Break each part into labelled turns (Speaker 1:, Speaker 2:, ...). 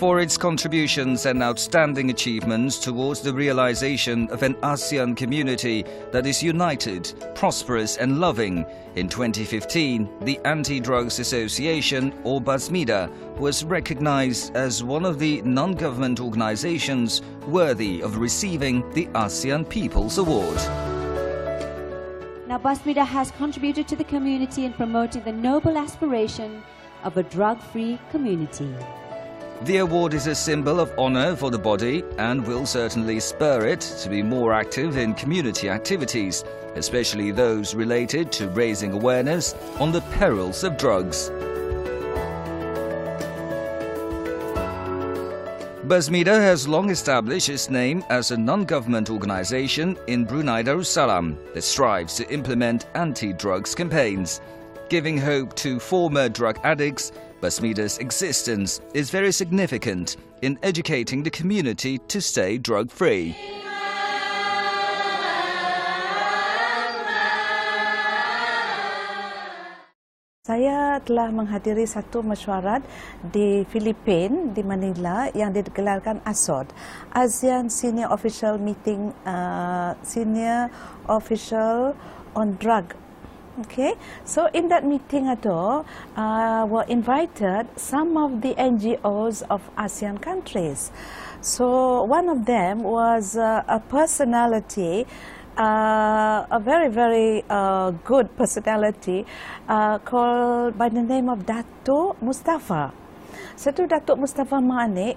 Speaker 1: for its contributions and outstanding achievements towards the realization of an ASEAN community that is united, prosperous and loving. In 2015, the Anti-Drugs Association, or BASMIDA, was recognized as one of the non-government organizations worthy of receiving the ASEAN People's Award.
Speaker 2: Now, BASMIDA has contributed to the community in promoting the noble aspiration of a drug-free community.
Speaker 1: The award is a symbol of honor for the body and will certainly spur it to be more active in community activities, especially those related to raising awareness on the perils of drugs. BASMIDA has long established its name as a non-government organization in Brunei Darussalam that strives to implement anti-drugs campaigns. Giving hope to former drug addicts, BASMIDA's existence is very significant in educating the community to stay drug-free.
Speaker 3: Saya telah menghadiri satu mesyuarat di Filipina, di Manila, yang digelarkan ASOD, ASEAN Senior Official Meeting, Senior Official on Drug. Okay, so in that meeting were invited some of the NGOs of ASEAN countries. So one of them was a personality, a very good personality called by the name of Datuk Mustafa. So Datuk Mustafa Mane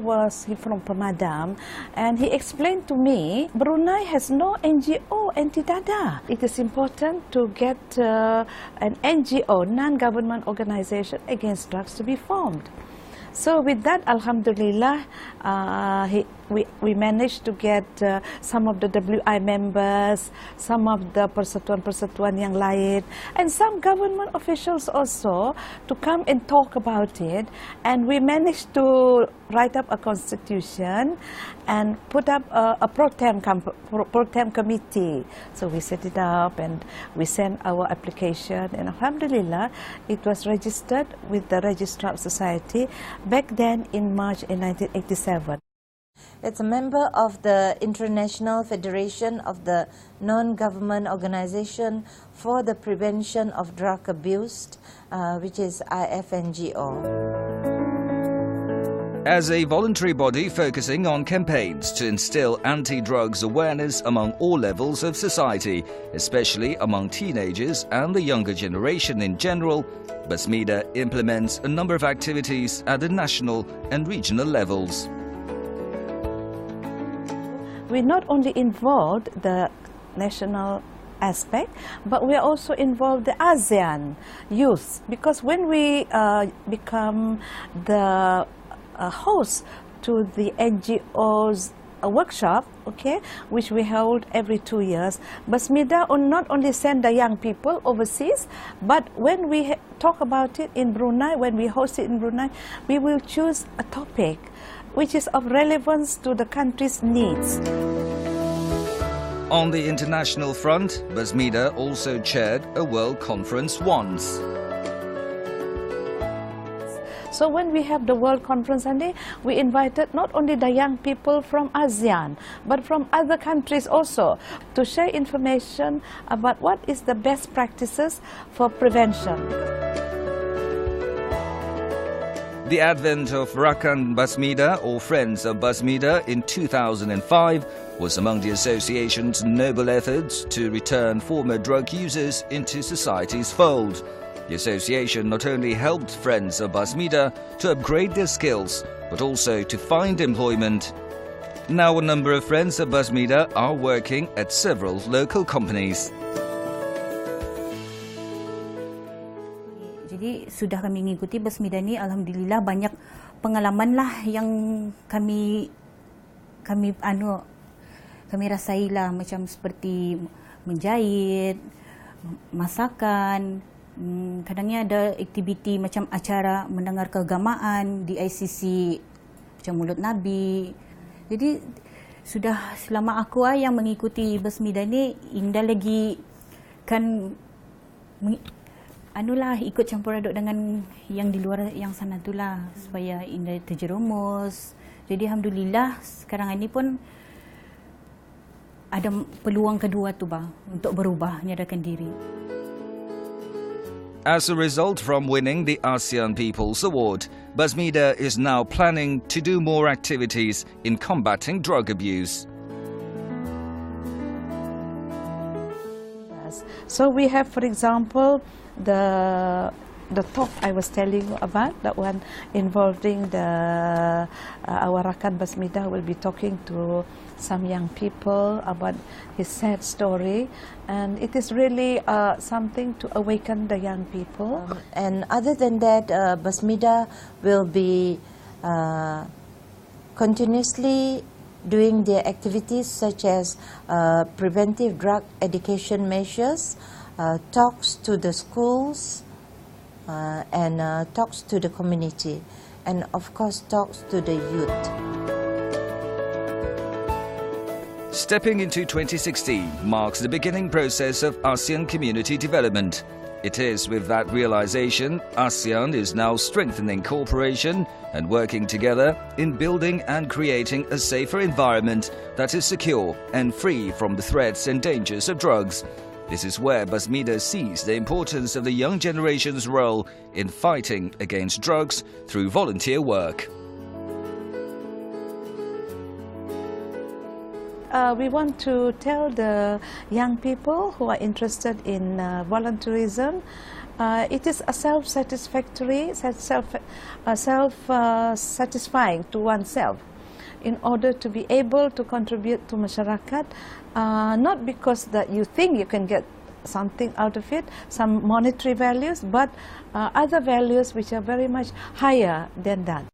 Speaker 3: was from Pemadam, and he explained to me Brunei has no NGO anti-dada. It is important to get an NGO, non-government organization against drugs, to be formed. So with that, Alhamdulillah, we managed to get some of the WI members, some of the persatuan-persatuan yang lain, and some government officials also to come and talk about it. And we managed to write up a constitution and put up a pro tem committee. So we set it up and we sent our application, and Alhamdulillah, it was registered with the Registrar of Society back then in March in 1987.
Speaker 4: It's a member of the International Federation of the Non-Government Organization for the Prevention of Drug Abuse, which is IFNGO.
Speaker 1: As a voluntary body focusing on campaigns to instill anti-drugs awareness among all levels of society, especially among teenagers and the younger generation in general, BASMIDA implements a number of activities at the national and regional levels.
Speaker 3: We not only involved the national aspect, but we are also involved the ASEAN youth, because when we become the host to the NGOs workshop, okay, which we hold every 2 years, BASMIDA will not only send the young people overseas, but when we talk about it in Brunei, when we host it in Brunei, we will choose a topic which is of relevance to the country's needs.
Speaker 1: On the international front, BASMIDA also chaired a World Conference once.
Speaker 3: So when we have the World Conference Sunday, we invited not only the young people from ASEAN, but from other countries also, to share information about what is the best practices for prevention.
Speaker 1: The advent of Rakan BASMIDA, or Friends of BASMIDA, in 2005 was among the association's noble efforts to return former drug users into society's fold. The association not only helped Friends of BASMIDA to upgrade their skills, but also to find employment. Now a number of Friends of BASMIDA are working at several local companies.
Speaker 5: Jadi sudah kami mengikuti BASMIDA ni, alhamdulillah banyak pengalaman lah yang kami rasailah, macam seperti menjahit, masakan, kadangnya ada aktiviti macam acara mendengar keagamaan di ICC macam Mulut Nabi. Jadi sudah selama aku yang mengikuti BASMIDA ni, indah lagi kan anulah ikut campur aduk dengan yang di luar yang sana itulah supaya indah terjerumus. Jadi alhamdulillah sekarang ini pun ada peluang kedua tu bah untuk berubah, nyadarkan diri.
Speaker 1: As a result from winning the ASEAN People's Award, Basmida is now planning to do more activities in combating drug abuse.
Speaker 3: So we have, for example, the talk I was telling you about, that one involving our Rakan Basmida will be talking to some young people about his sad story, and it is really something to awaken the young people.
Speaker 4: And other than that, Basmida will be continuously doing their activities such as preventive drug education measures, talks to the schools, and talks to the community, and of course talks to the youth.
Speaker 1: Stepping into 2016 marks the beginning process of ASEAN community development. It is with that realization ASEAN is now strengthening cooperation and working together in building and creating a safer environment that is secure and free from the threats and dangers of drugs. This is where Basmida sees the importance of the young generation's role in fighting against drugs through volunteer work.
Speaker 3: We want to tell the young people who are interested in volunteerism, it is a self-satisfactory, self-satisfying to oneself in order to be able to contribute to masyarakat, not because that you think you can get something out of it, some monetary values, but other values which are very much higher than that.